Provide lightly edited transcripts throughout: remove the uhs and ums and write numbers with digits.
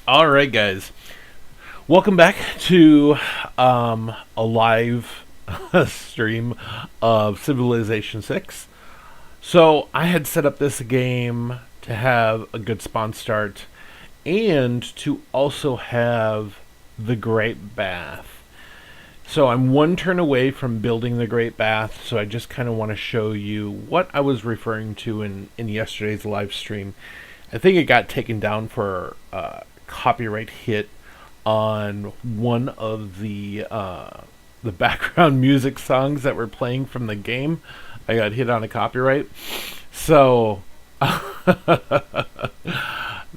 All right, guys. Welcome back to a live stream of Civilization 6. So, I had set up this game to have a good spawn start and to also have the Great Bath. So, I'm one turn away from building the Great Bath, so I just kind of want to show you what I was referring to in yesterday's live stream. I think it got taken down for copyright hit on one of the background music songs that were playing from the game. I got hit on a copyright, so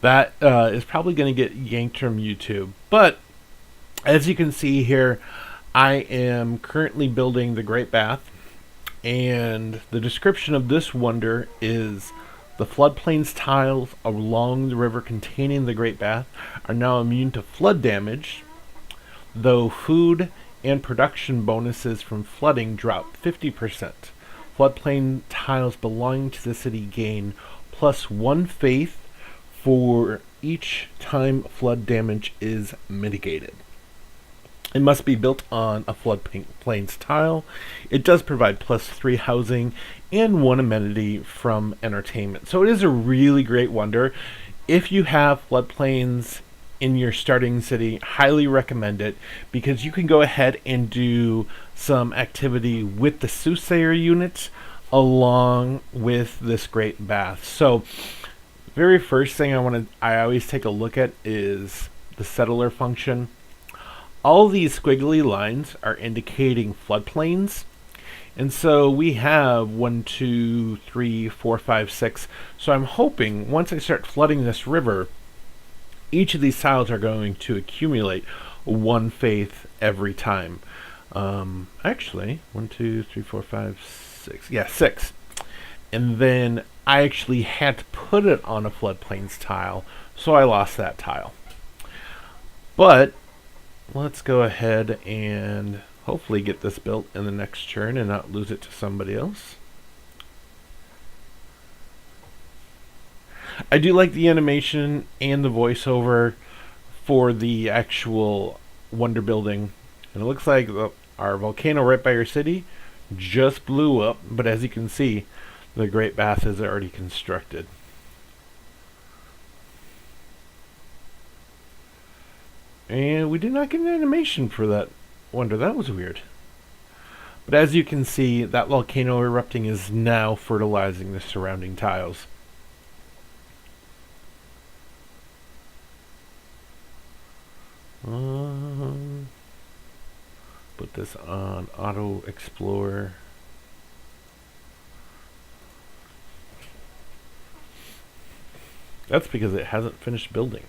that is probably going to get yanked from YouTube. But as you can see here, I am currently building the Great Bath, and the description of this wonder is: the floodplains tiles along the river containing the Great Bath are now immune to flood damage, though food and production bonuses from flooding drop 50%. Floodplain tiles belonging to the city gain +1 faith for each time flood damage is mitigated. It must be built on a floodplains tile. It does provide +3 housing and 1 amenity from entertainment. So it is a really great wonder. If you have floodplains in your starting city, highly recommend it, because you can go ahead and do some activity with the Soothsayer units along with this Great Bath. So very first thing I always take a look at is the settler function. All these squiggly lines are indicating floodplains. And so we have 1, 2, 3, 4, 5, 6. So I'm hoping once I start flooding this river, each of these tiles are going to accumulate 1 faith every time. Actually, 1, 2, 3, 4, 5, 6. Yeah, 6. And then I actually had to put it on a floodplains tile, so I lost that tile. But let's go ahead and hopefully get this built in the next turn and not lose it to somebody else. I do like the animation and the voiceover for the actual wonder building. And it looks like our volcano right by our city just blew up, but as you can see, the Great Bath is already constructed. And we did not get an animation for that wonder. That was weird. But as you can see, that volcano erupting is now fertilizing the surrounding tiles. Put this on Auto Explorer. That's because it hasn't finished building.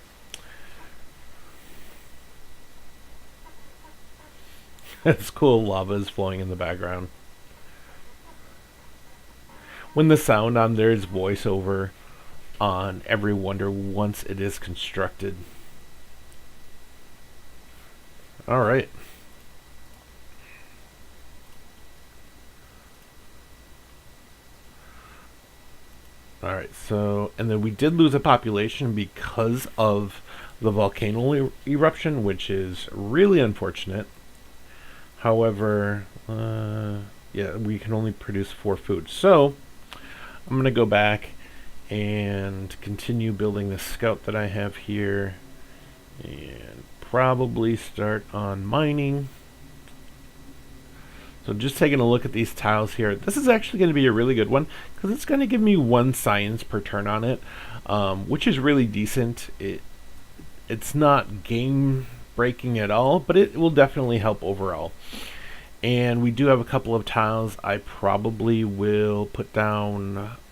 It's cool, lava is flowing in the background. When the sound on there is voiceover on every wonder once it is constructed. Alright. Alright, so, and then we did lose a population because of the volcano eruption, which is really unfortunate. However, yeah, we can only produce 4 food. So, I'm going to go back and continue building the scout that I have here. And probably start on mining. So just taking a look at these tiles here. This is actually going to be a really good one, because it's going to give me 1 science per turn on it, which is really decent. It's not game breaking at all, but it will definitely help overall. And we do have a couple of tiles I probably will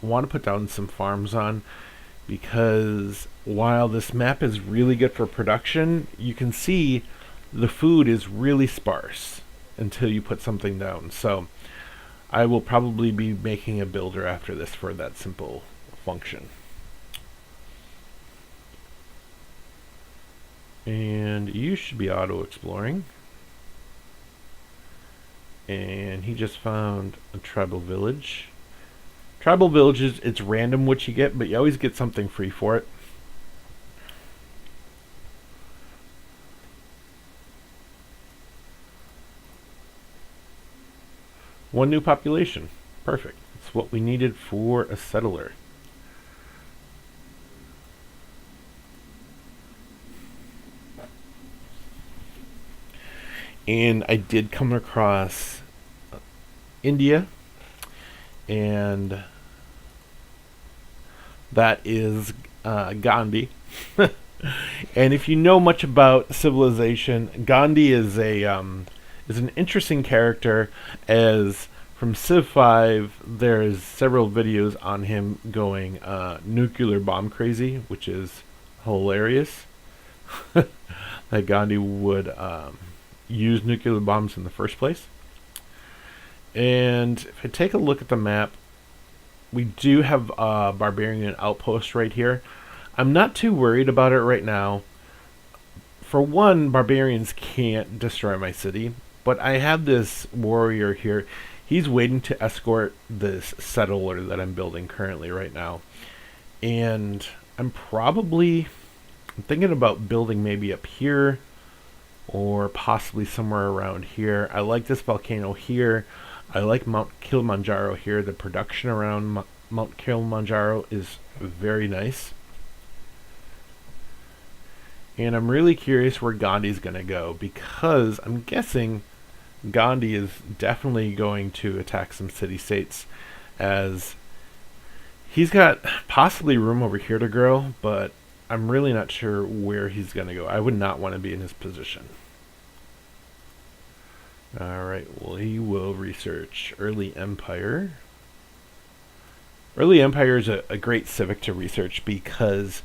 want to put down some farms on, because while this map is really good for production, you can see the food is really sparse until you put something down. So I will probably be making a builder after this for that simple function. And you should be auto exploring. And he just found a tribal village. Tribal villages, it's random what you get, but you always get something free for it. One new population. Perfect. It's what we needed for a settler. And I did come across India, and that is Gandhi. And if you know much about civilization, Gandhi is an interesting character. As from Civ 5, there's several videos on him going nuclear bomb crazy, which is hilarious. That Gandhi would use nuclear bombs in the first place. And if I take a look at the map, we do have a barbarian outpost right here. I'm not too worried about it right now. For one, barbarians can't destroy my city, but I have this warrior here. He's waiting to escort this settler that I'm building currently right now. And I'm thinking about building maybe up here or possibly somewhere around here. I like this volcano here. I like Mount Kilimanjaro here. The production around Mount Kilimanjaro is very nice. And I'm really curious where Gandhi's going to go, because I'm guessing Gandhi is definitely going to attack some city-states, as he's got possibly room over here to grow, but I'm really not sure where he's going to go. I would not want to be in his position. Alright, well, he will research Early Empire. Early Empire is a great civic to research because,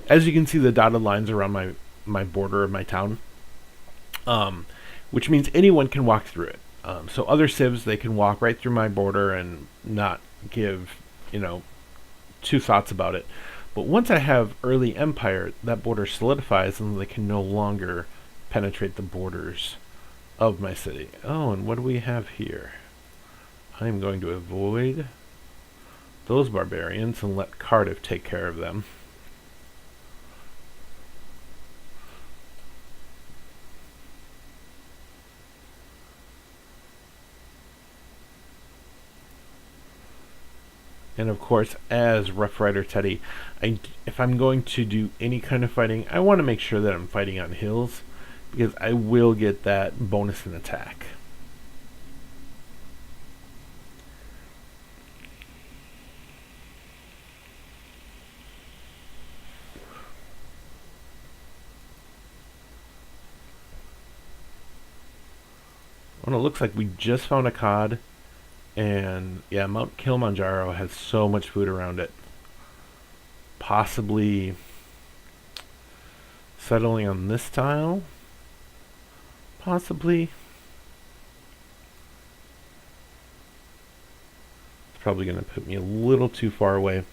as you can see, the dotted lines around my border of my town, which means anyone can walk through it. So other civs, they can walk right through my border and not give, two thoughts about it. But once I have Early Empire, that border solidifies and they can no longer penetrate the borders of my city. Oh, and what do we have here? I'm going to avoid those barbarians and let Cardiff take care of them. And of course, as Rough Rider Teddy, if I'm going to do any kind of fighting, I want to make sure that I'm fighting on hills, because I will get that bonus in attack. Well, it looks like we just found a cod. And yeah, Mount Kilimanjaro has so much food around it. Possibly settling on this tile. Possibly. It's probably going to put me a little too far away.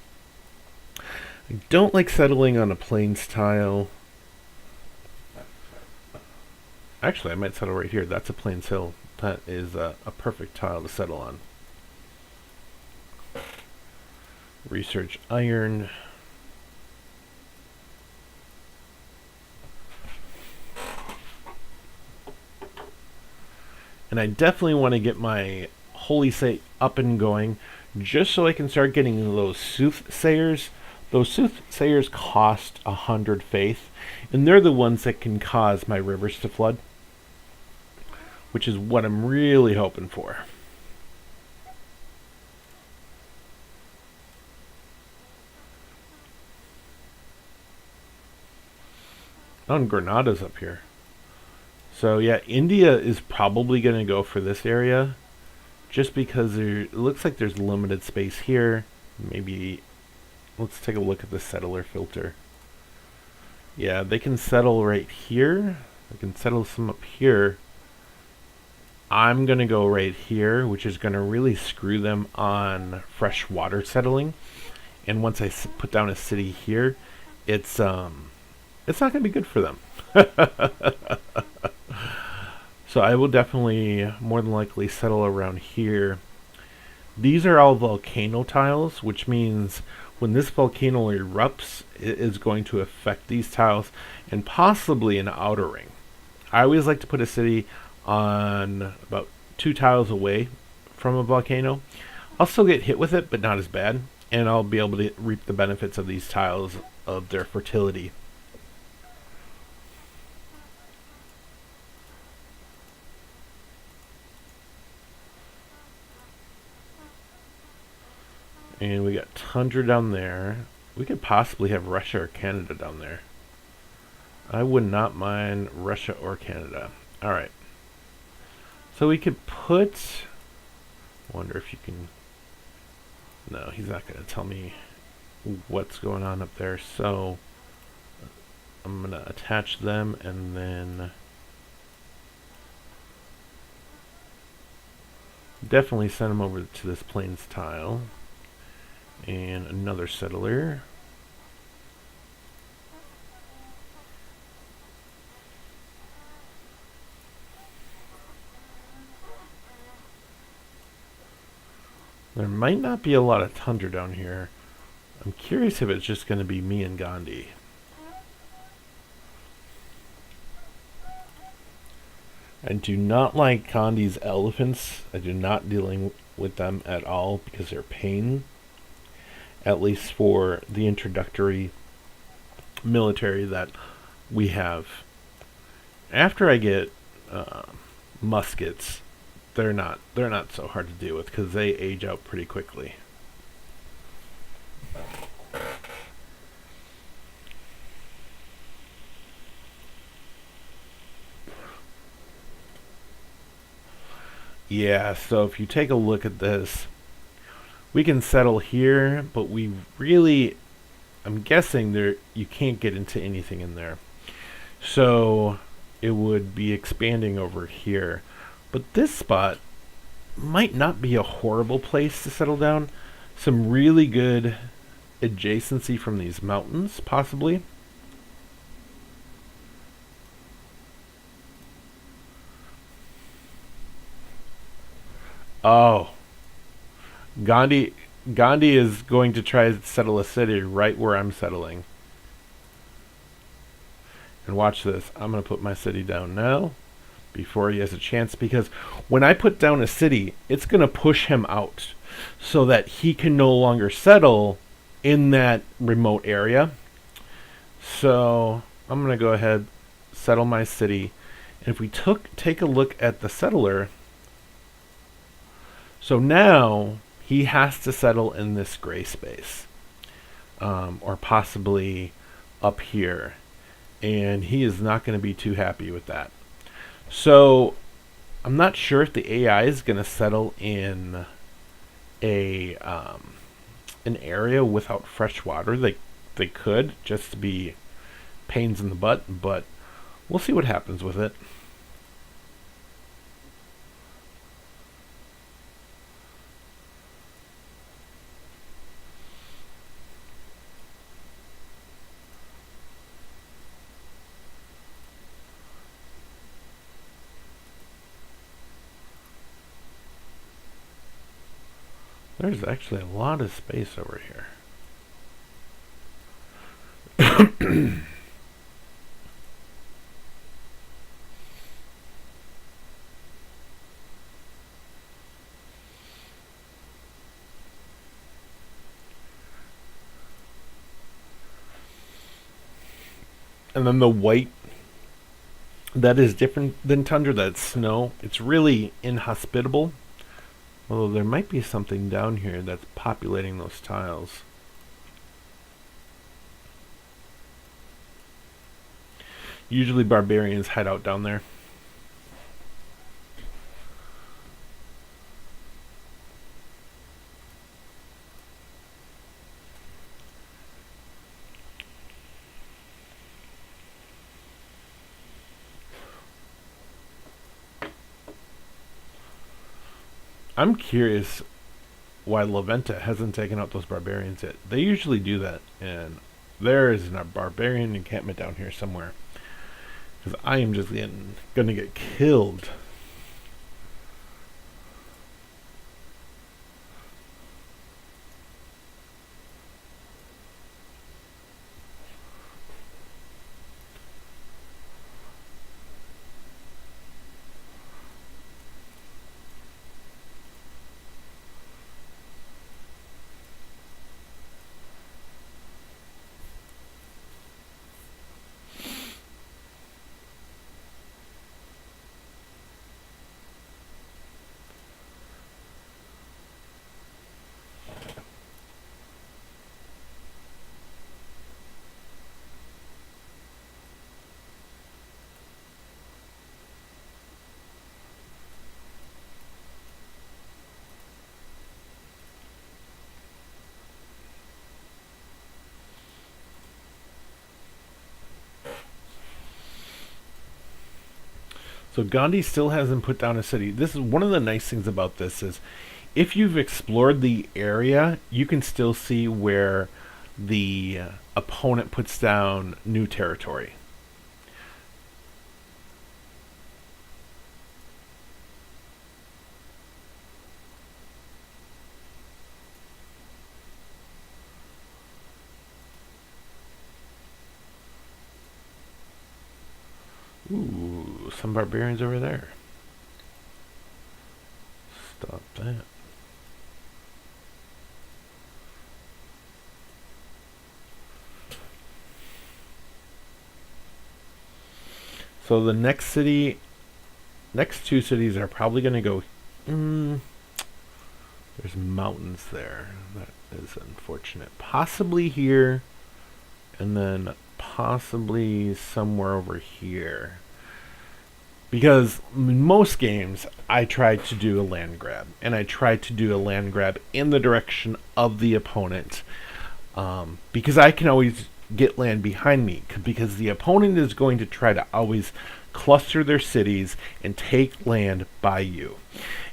I don't like settling on a plains tile. Actually, I might settle right here. That's a plains hill. That is a perfect tile to settle on. Research iron. And I definitely want to get my holy site up and going, just so I can start getting those Soothsayers. Those Soothsayers cost 100 faith, and they're the ones that can cause my rivers to flood, which is what I'm really hoping for. Oh, and Granada's up here. So yeah, India is probably going to go for this area, just because it looks like there's limited space here. Maybe let's take a look at the settler filter. Yeah, they can settle right here. They can settle some up here. I'm going to go right here, which is going to really screw them on fresh water settling. And once I put down a city here, it's not going to be good for them. So I will definitely, more than likely, settle around here. These are all volcano tiles, which means when this volcano erupts, it is going to affect these tiles and possibly an outer ring. I always like to put a city on about 2 tiles away from a volcano, I'll still get hit with it, but not as bad, and I'll be able to reap the benefits of these tiles of their fertility. And we got Tundra down there. We could possibly have Russia or Canada down there. I would not mind Russia or Canada. Alright. So we could put... wonder if you can... No, he's not going to tell me what's going on up there. So I'm going to attach them and then... definitely send them over to this plains tile. And another settler. There might not be a lot of tundra down here. I'm curious if it's just going to be me and Gandhi. I do not like Gandhi's elephants. I do not dealing with them at all because they're pain. At least for the introductory military that we have. After I get muskets, they're not so hard to deal with because they age out pretty quickly. Yeah, so if you take a look at this, we can settle here, but we really, I'm guessing there you can't get into anything in there. So it would be expanding over here. But this spot might not be a horrible place to settle down. Some really good adjacency from these mountains, possibly. Oh, Gandhi is going to try to settle a city right where I'm settling. And watch this. I'm going to put my city down now before he has a chance, because when I put down a city, it's going to push him out so that he can no longer settle in that remote area. So I'm going to go ahead, settle my city. And if we take a look at the settler, so now he has to settle in this gray space, or possibly up here, and he is not going to be too happy with that. So I'm not sure if the AI is going to settle in a an area without fresh water. They could, just to be pains in the butt, but we'll see what happens with it. There's actually a lot of space over here. And then the white, that is different than tundra, that's snow. It's really inhospitable. Although there might be something down here that's populating those tiles. Usually barbarians hide out down there. I'm curious why Leventa hasn't taken out those barbarians yet. They usually do that, and there is a barbarian encampment down here somewhere. Because I am just gonna get killed. So Gandhi still hasn't put down a city. This is one of the nice things about this is if you've explored the area, you can still see where the opponent puts down new territory. Ooh, some barbarians over there. Stop that. So the next two cities are probably going to go. There's mountains there. That is unfortunate. Possibly here, and then possibly somewhere over here. Because in most games, I try to do a land grab, and I try to do a land grab in the direction of the opponent, because I can always get land behind me, because the opponent is going to try to always cluster their cities and take land by you.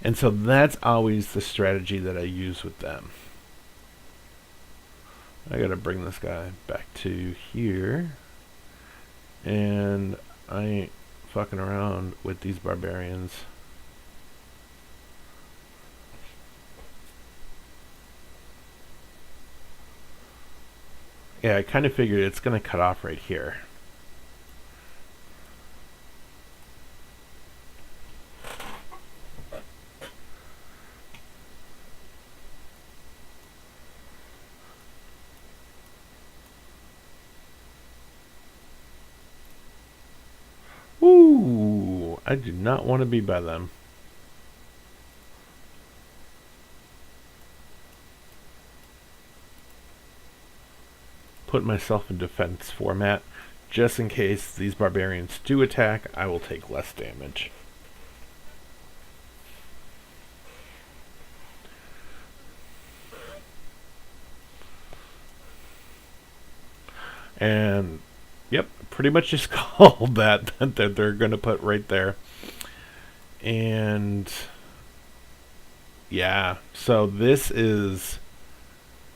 And so that's always the strategy that I use with them. I gotta bring this guy back to here, and I ain't fucking around with these barbarians. Yeah, I kind of figured it's gonna cut off right here. Ooh, I do not want to be by them. Put myself in defense format, just in case these barbarians do attack, I will take less damage. And yep, pretty much just called that they're going to put right there. And yeah, so this is,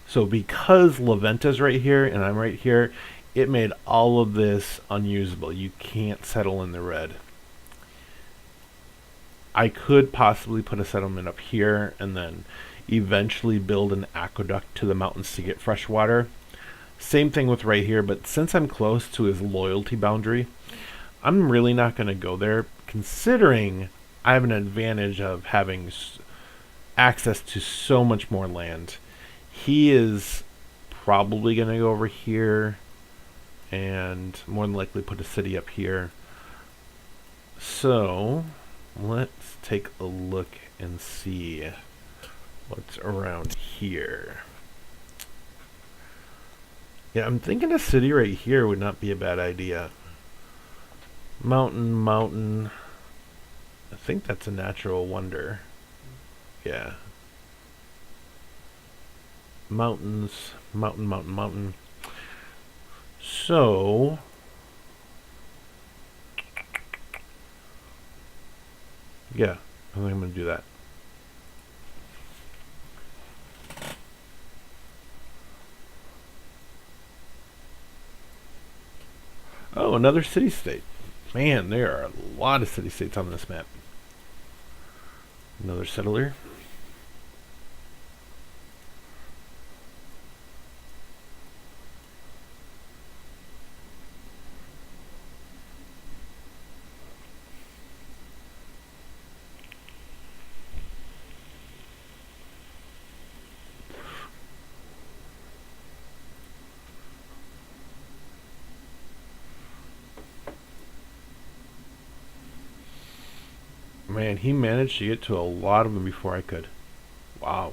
so because Laventa's right here and I'm right here, it made all of this unusable. You can't settle in the red. I could possibly put a settlement up here and then eventually build an aqueduct to the mountains to get fresh water. Same thing with right here, but since I'm close to his loyalty boundary, I'm really not going to go there, considering I have an advantage of having access to so much more land. He is probably going to go over here and more than likely put a city up here. So let's take a look and see what's around here. Yeah, I'm thinking a city right here would not be a bad idea. Mountain. I think that's a natural wonder. Yeah. Mountains. Mountain. So yeah, I think I'm going to do that. Oh, another city-state. Man, there are a lot of city-states on this map. Another settler. Man, he managed to get to a lot of them before I could. Wow.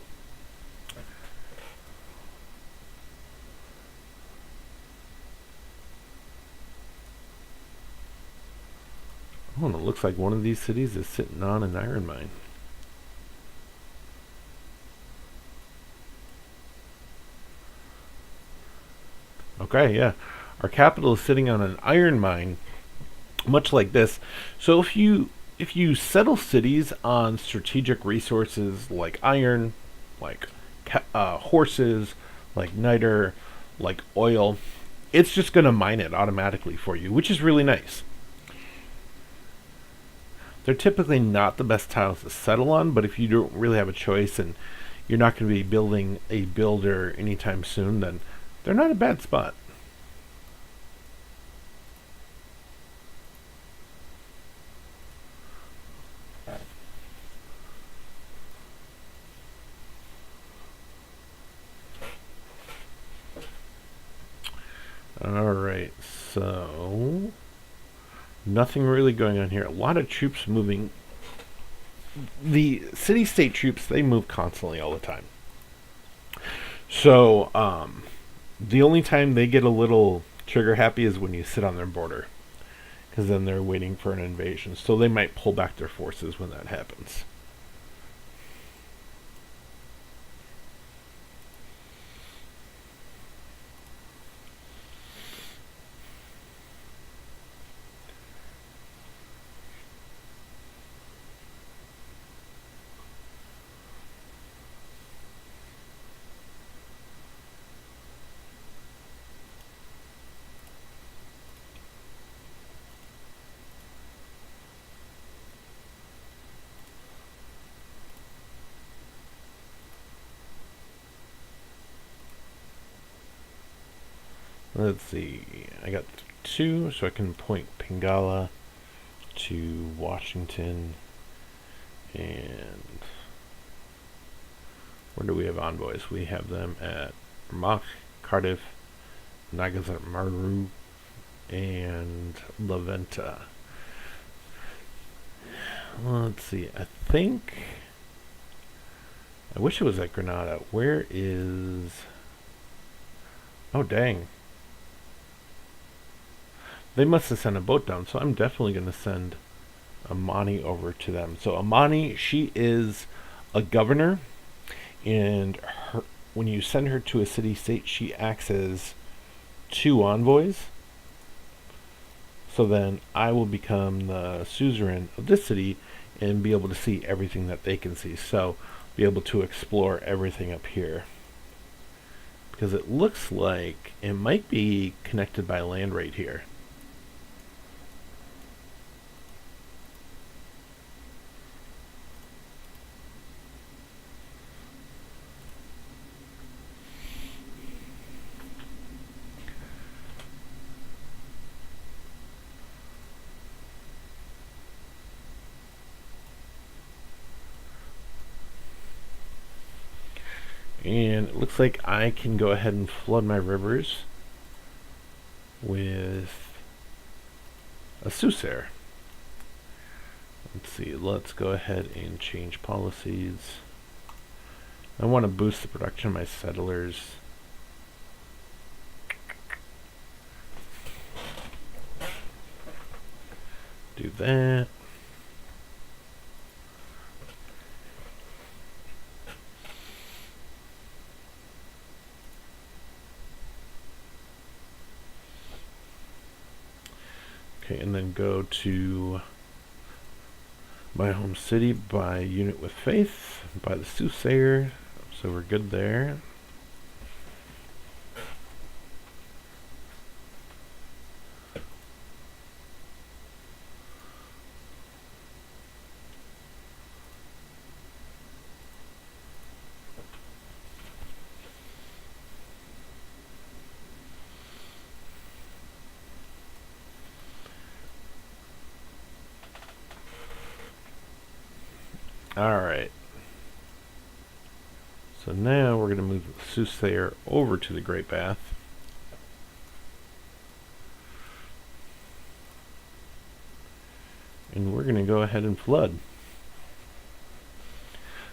Oh, and it looks like one of these cities is sitting on an iron mine. Okay, yeah. Our capital is sitting on an iron mine, much like this. So if you if you settle cities on strategic resources like iron, like horses, like niter, like oil, it's just going to mine it automatically for you, which is really nice. They're typically not the best tiles to settle on, but if you don't really have a choice and you're not going to be building a builder anytime soon, then they're not a bad spot. Alright, so nothing really going on here. A lot of troops moving. The city-state troops, they move constantly all the time. So, the only time they get a little trigger happy is when you sit on their border, because then they're waiting for an invasion. So they might pull back their forces when that happens. Let's see. I got 2, so I can point Pingala to Washington. And where do we have envoys? We have them at Mach, Cardiff, Nagasamaru, and La Venta. Let's see. I think I wish it was at Granada. Where is... Oh, dang. They must have sent a boat down, so I'm definitely going to send Amani over to them. So Amani, she is a governor, and when you send her to a city-state, she acts as 2 envoys. So then I will become the suzerain of this city and be able to see everything that they can see. So be able to explore everything up here. Because it looks like it might be connected by land right here. And it looks like I can go ahead and flood my rivers with a Soothsayer. Let's see, let's go ahead and change policies. I want to boost the production of my settlers. Do that. Okay, and then go to my home city, buy unit with faith, buy the Soothsayer, so we're good there. Alright. So now we're going to move the Soothsayer over to the Great Bath. And we're going to go ahead and flood.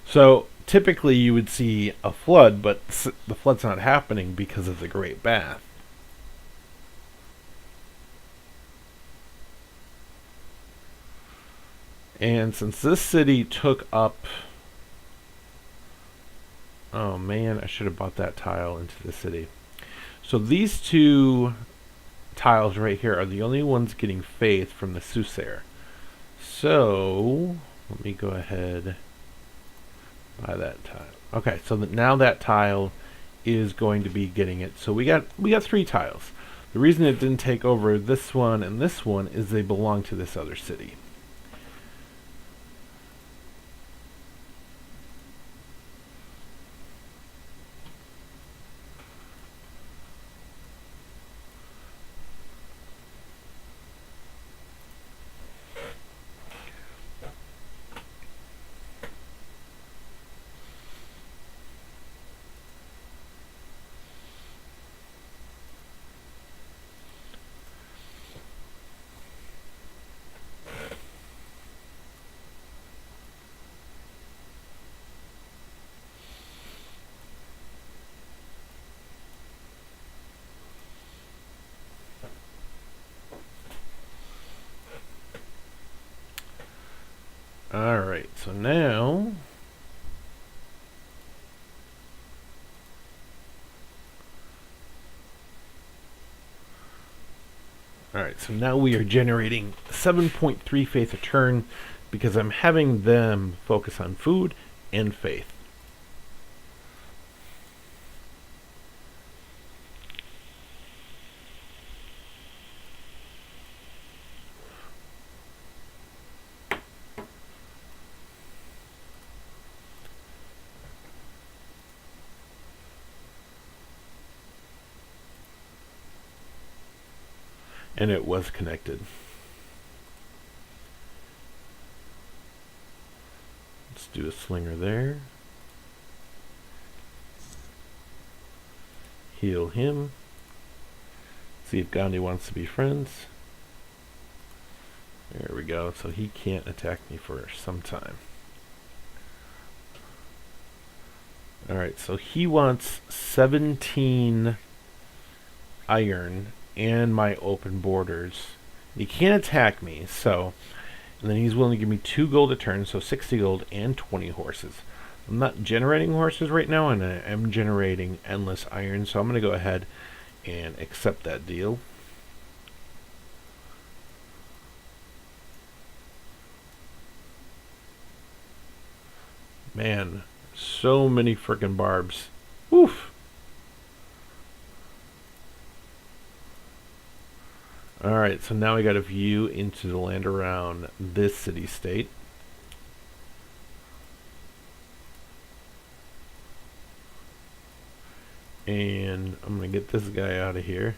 So typically you would see a flood, but the flood's not happening because of the Great Bath. And since this city took up... Oh man, I should have bought that tile into the city. So these 2 tiles right here are the only ones getting faith from the Soothsayer. So let me go ahead buy that tile. Okay, so now that tile is going to be getting it. So we got 3 tiles. The reason it didn't take over this one and this one is they belong to this other city. Alright, so now we are generating 7.3 faith a turn because I'm having them focus on food and faith. And it was connected. Let's do a slinger there. Heal him. See if Gandhi wants to be friends. There we go. So he can't attack me for some time. Alright, so he wants 17 iron and my open borders. He can't attack me, so... And then he's willing to give me 2 gold a turn, so 60 gold and 20 horses. I'm not generating horses right now, and I am generating endless iron, so I'm going to go ahead and accept that deal. Man, so many frickin' barbs. Oof! Alright, so now we got a view into the land around this city-state. And I'm going to get this guy out of here.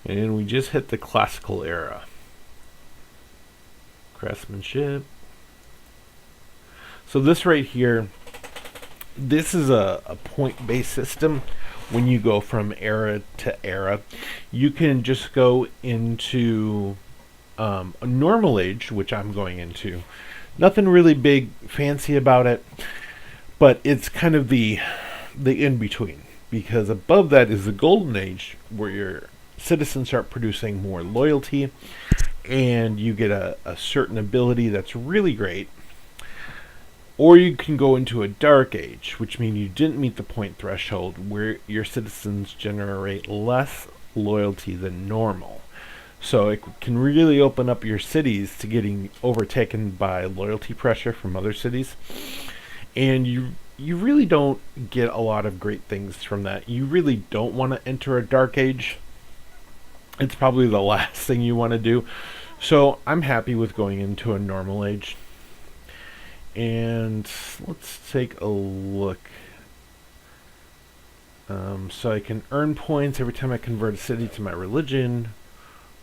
And we just hit the classical era. Craftsmanship. So this right here, this is a point-based system. When you go from era to era, you can just go into a normal age, which I'm going into. Nothing really big, fancy about it, but it's kind of the in-between. Because above that is the golden age, where your citizens start producing more loyalty, and you get a certain ability that's really great. Or you can go into a dark age, which means you didn't meet the point threshold, where your citizens generate less loyalty than normal. So it can really open up your cities to getting overtaken by loyalty pressure from other cities. And you really don't get a lot of great things from that. You really don't want to enter a dark age. It's probably the last thing you want to do. So I'm happy with going into a normal age. And let's take a look. So I can earn points every time I convert a city to my religion.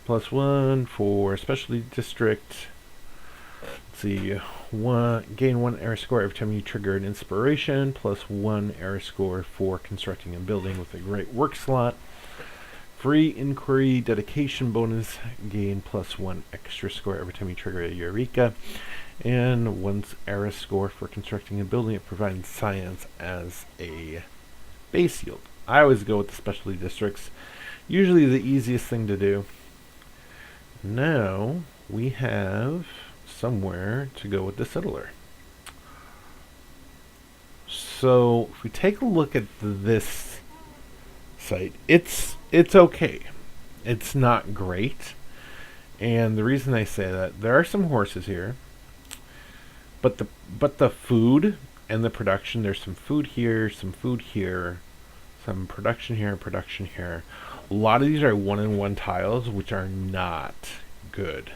+1 for specialty district. Let's see. Gain 1 era score every time you trigger an inspiration. +1 era score for constructing a building with a great work slot. Free inquiry dedication bonus, gain +1 extra score every time you trigger a Eureka. And 1 era score for constructing a building. It provides science as a base yield. I always go with the specialty districts. Usually the easiest thing to do. now we have somewhere to go with the settler. So if we take a look at this site, it's okay. It's not great. And the reason I say that, there are some horses here, but the food and the production, there's some food here, some food here, some production here, production here. A lot of these are 1-in-1 tiles, which are not good,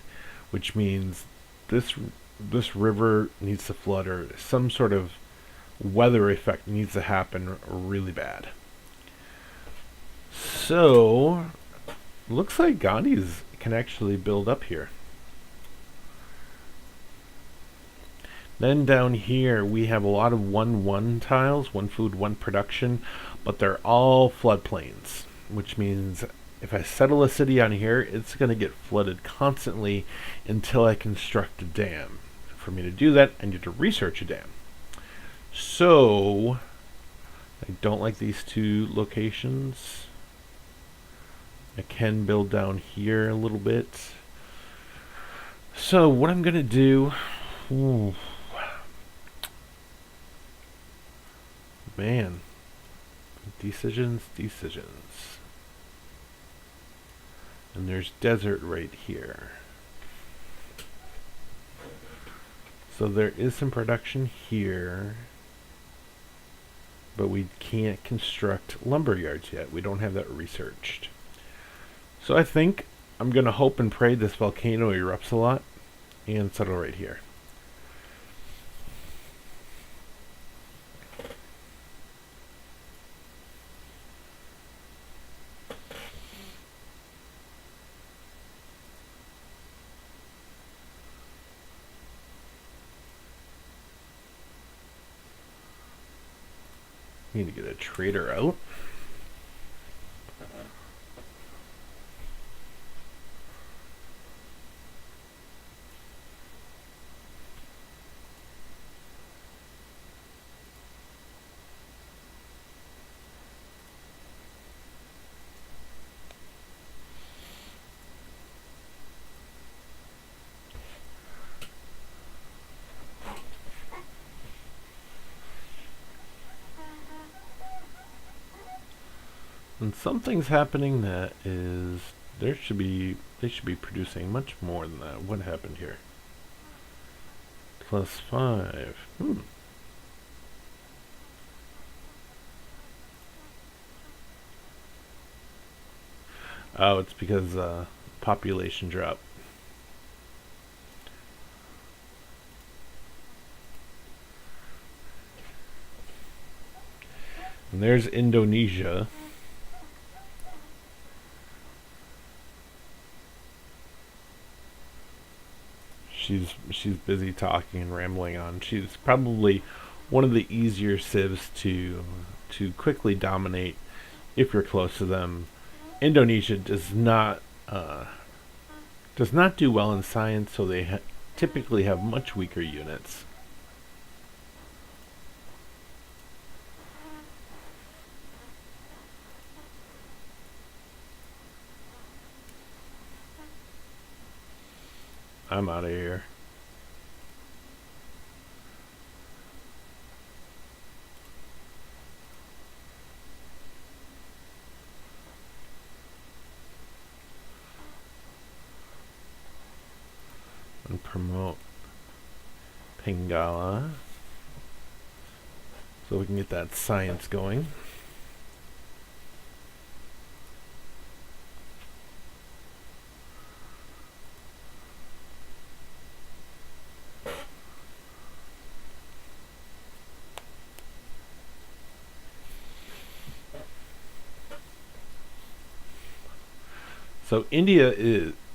which means this river needs to flood, or some sort of weather effect needs to happen really bad. So looks like Gandhi's can actually build up here. Then down here we have a lot of 1-1 tiles, 1 food, 1 production, but they're all floodplains, which means if I settle a city on here, it's going to get flooded constantly until I construct a dam. For me to do that, I need to research a dam. So I don't like these 2 locations. I can build down here a little bit. So what I'm going to do... Ooh, man. Decisions. And there's desert right here. So there is some production here, but we can't construct lumber yards yet. We don't have that researched. So I think I'm going to hope and pray this volcano erupts a lot and settle right here. Need to get a trader out. And something's happening that is they should be producing much more than that. What happened here? +5. Oh, it's because population drop. And there's Indonesia. She's busy talking and rambling on. She's probably one of the easier civs to quickly dominate if you're close to them. Indonesia does not do well in science, so they typically have much weaker units. I'm out of here. And promote Pingala so we can get that science going. So India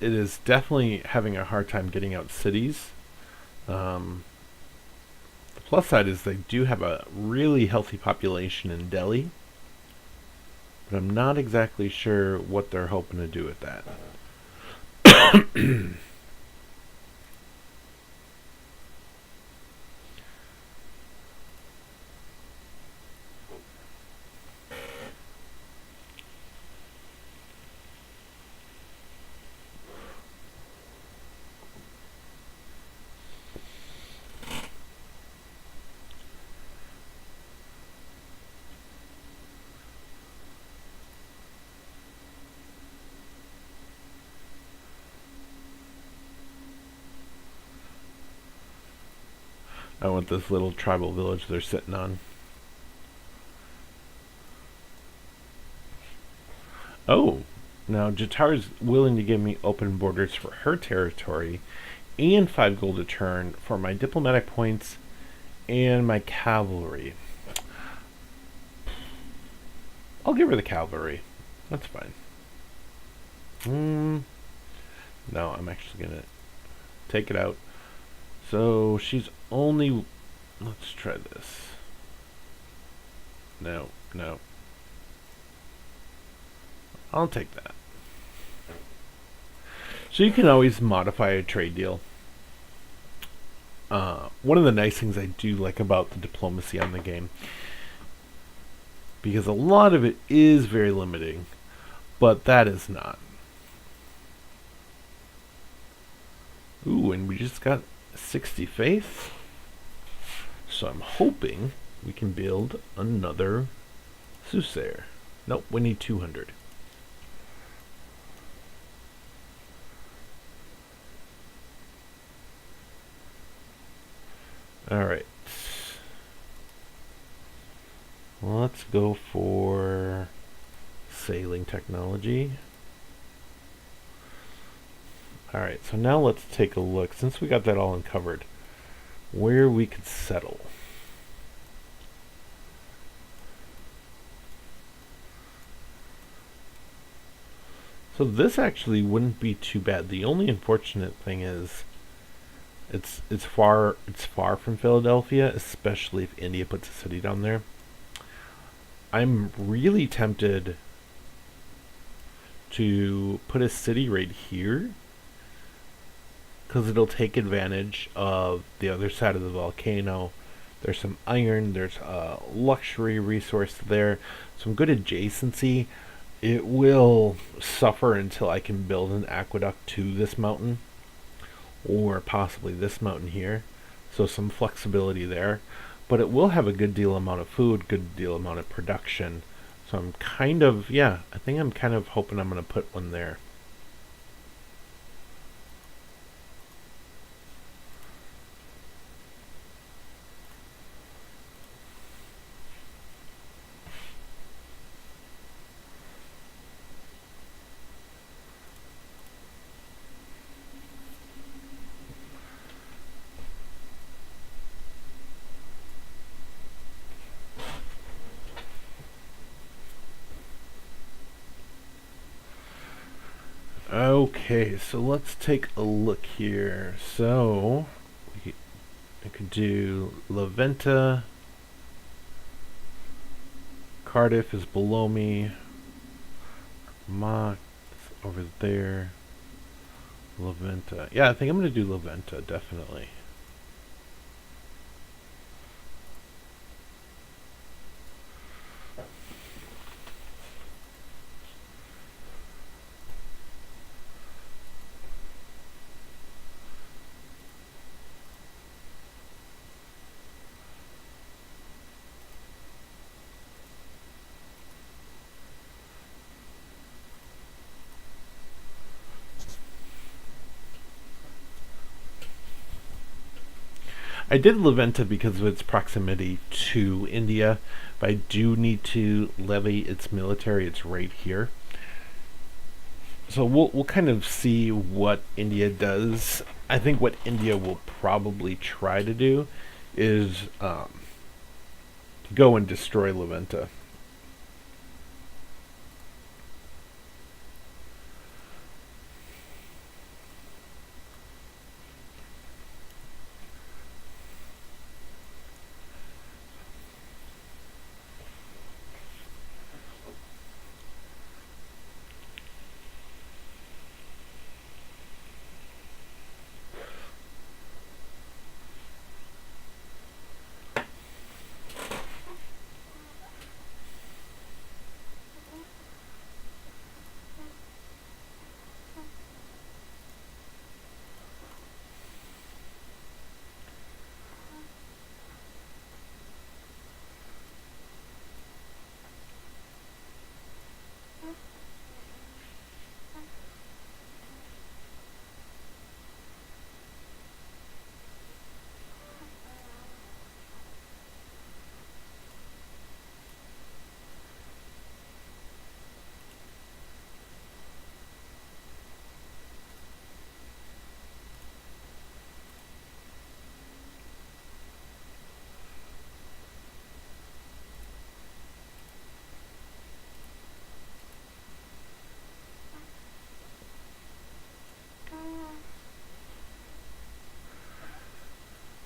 is definitely having a hard time getting out cities. The plus side is they do have a really healthy population in Delhi, but I'm not exactly sure what they're hoping to do with that. I want this little tribal village they're sitting on. Oh, now Jatar's willing to give me open borders for her territory and 5 gold a turn for my diplomatic points and my cavalry. I'll give her the cavalry. That's fine. No, I'm actually going to take it out. So she's only... Let's try this. No. I'll take that. So you can always modify a trade deal. One of the nice things I do like about the diplomacy on the game, because a lot of it is very limiting, but that is not. Ooh, and we just got 60 faith. So I'm hoping we can build another Soothsayer. Nope, we need 200. Alright. Let's go for sailing technology. Alright, so now let's take a look, since we got that all uncovered, where we could settle. So this actually wouldn't be too bad. The only unfortunate thing is it's far from Philadelphia, especially if India puts a city down there. I'm really tempted to put a city right here, because it'll take advantage of the other side of the volcano. There's some iron, there's a luxury resource there, some good adjacency. It will suffer until I can build an aqueduct to this mountain, or possibly this mountain here. So some flexibility there. But it will have a good deal amount of food, good deal amount of production. So I'm kind of, I think I'm kind of hoping I'm going to put one there. Okay, so let's take a look here. So I could do La Venta. Cardiff is below me. Mont is over there. La Venta. Yeah, I think I'm going to do La Venta, definitely. I did La Venta because of its proximity to India. If I do need to levy its military, it's right here. So we'll kind of see what India does. I think what India will probably try to do is go and destroy La Venta.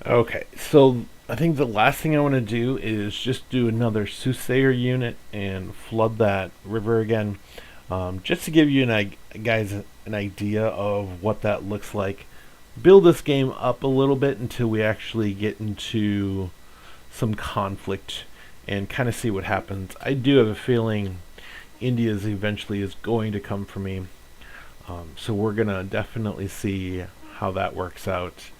Okay, so I think the last thing I want to do is just do another Soothsayer unit and flood that river again, just to give you guys an idea of what that looks like. Build this game up a little bit until we actually get into some conflict and kind of see what happens. I do have a feeling India's eventually is going to come for me, so we're gonna definitely see how that works out.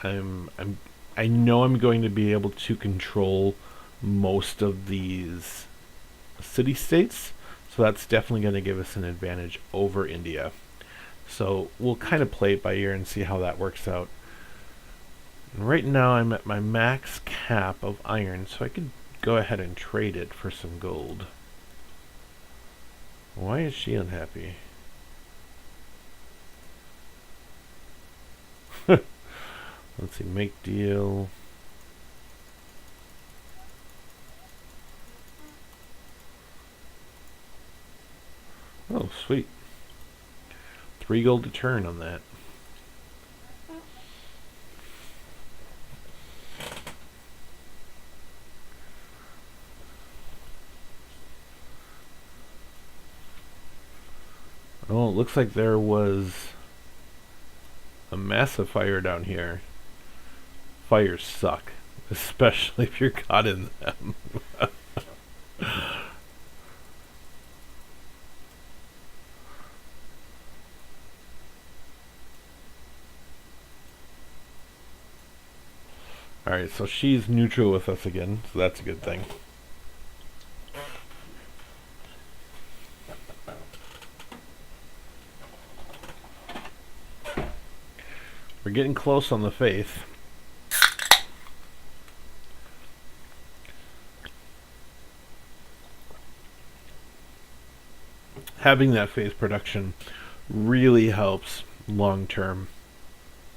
I'm I'm I know I'm going to be able to control most of these city states, so that's definitely going to give us an advantage over India. So we'll kind of play it by ear and see how that works out. And right now I'm at my max cap of iron, so I could go ahead and trade it for some gold. Why is she unhappy? Let's see, make deal. Oh, sweet. 3 gold to turn on that. Oh, it looks like there was a massive fire down here. Fires suck, especially if you're caught in them. Alright, so she's neutral with us again, so that's a good thing. We're getting close on the faith. Having that faith production really helps long term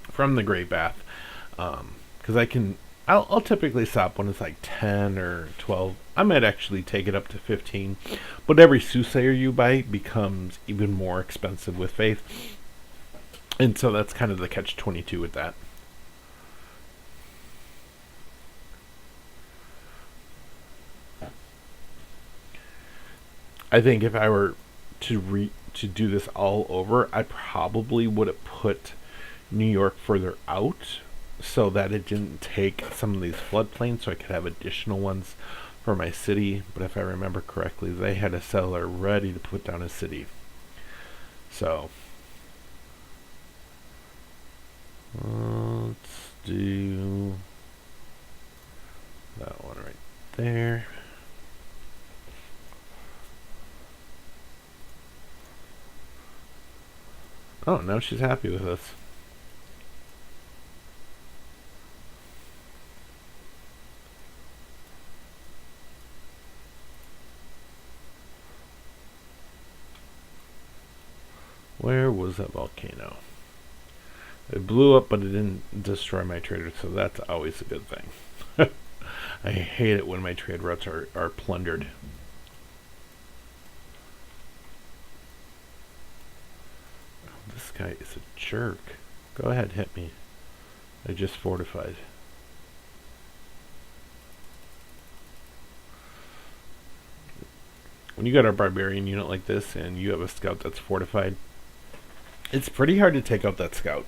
from the Great Bath. Because I'll typically stop when it's like 10 or 12. I might actually take it up to 15. But every Soothsayer you buy becomes even more expensive with faith. And so that's kind of the catch 22 with that. I think if I were to do this all over, I probably would have put New York further out so that it didn't take some of these floodplains, so I could have additional ones for my city. But if I remember correctly, they had a settler ready to put down a city. So let's do that one right there. Oh, now she's happy with us. Where was that volcano? It blew up, but it didn't destroy my trader, so that's always a good thing. I hate it when my trade routes are plundered. Oh, this guy is a jerk. Go ahead, hit me. I just fortified. When you got a barbarian unit like this and you have a scout that's fortified, it's pretty hard to take out that scout.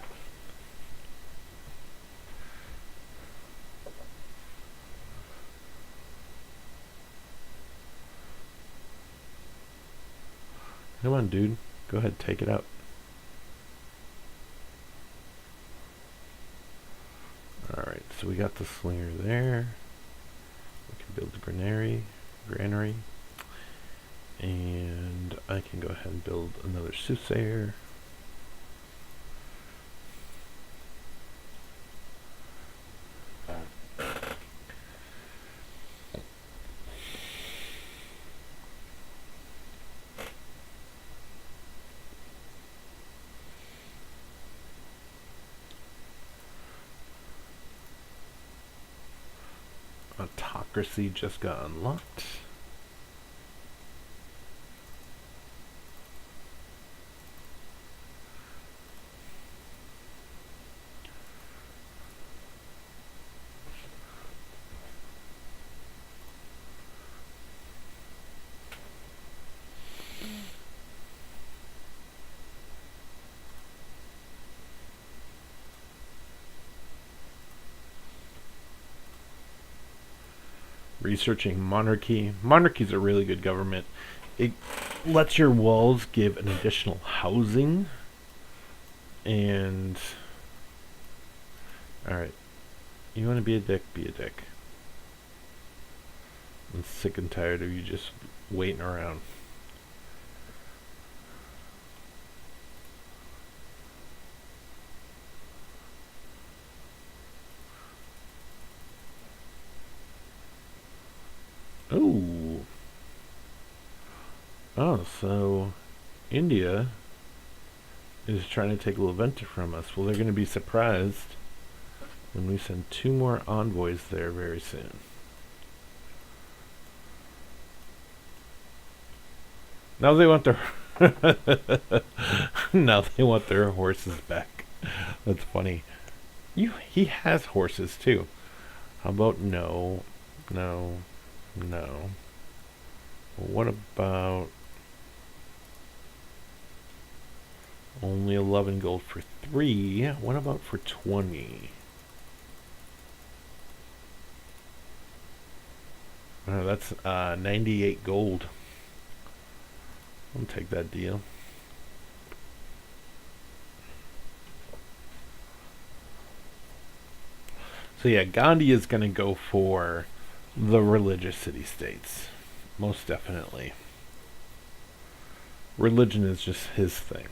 Come on, dude. Go ahead, take it out. Alright, so we got the slinger there. We can build the granary. And I can go ahead and build another Soothsayer. Autocracy just got unlocked. researching monarchy. Monarchy's a really good government. It lets your walls give an additional housing. And alright. You want to be a dick, be a dick. I'm sick and tired of you just waiting around. Oh. Oh, so India is trying to take Levanta from us. Well, they're going to be surprised when we send 2 more envoys there very soon. Now they want their now they want their horses back. That's funny. He has horses too. How about no. What about only 11 gold for 3? What about for 20? That's 98 gold. I'll take that deal. So yeah, Gandhi is going to go for the religious city-states. Most definitely. Religion is just his thing.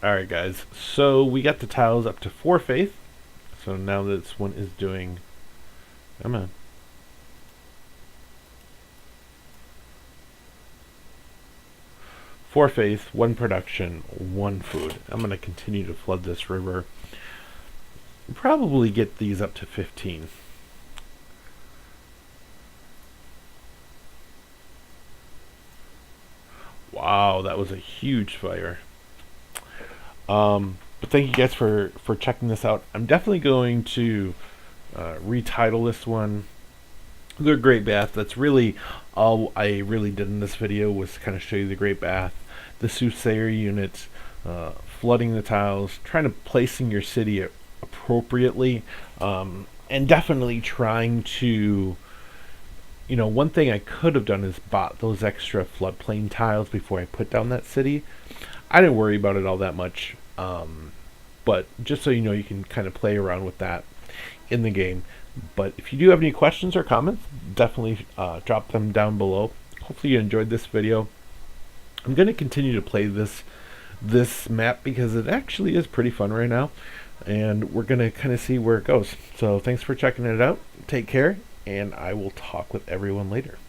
Alright guys, so we got the tiles up to 4 faith. So now this one is doing... Come on. 4 faith, 1 production, 1 food. I'm going to continue to flood this river. Probably get these up to 15. Wow, that was a huge fire. But thank you guys for checking this out. I'm definitely going to retitle this one The Great Bath. That's really all I really did in this video, was kind of show you the Great Bath, the Soothsayer units, flooding the tiles, trying to placing your city appropriately, and definitely trying to, you know, one thing I could have done is bought those extra floodplain tiles before I put down that city. I didn't worry about it all that much, but just so you know, you can kind of play around with that in the game. But if you do have any questions or comments, definitely drop them down below. Hopefully you enjoyed this video. I'm going to continue to play this map because it actually is pretty fun right now, and we're going to kind of see where it goes. So thanks for checking it out. Take care, and I will talk with everyone later.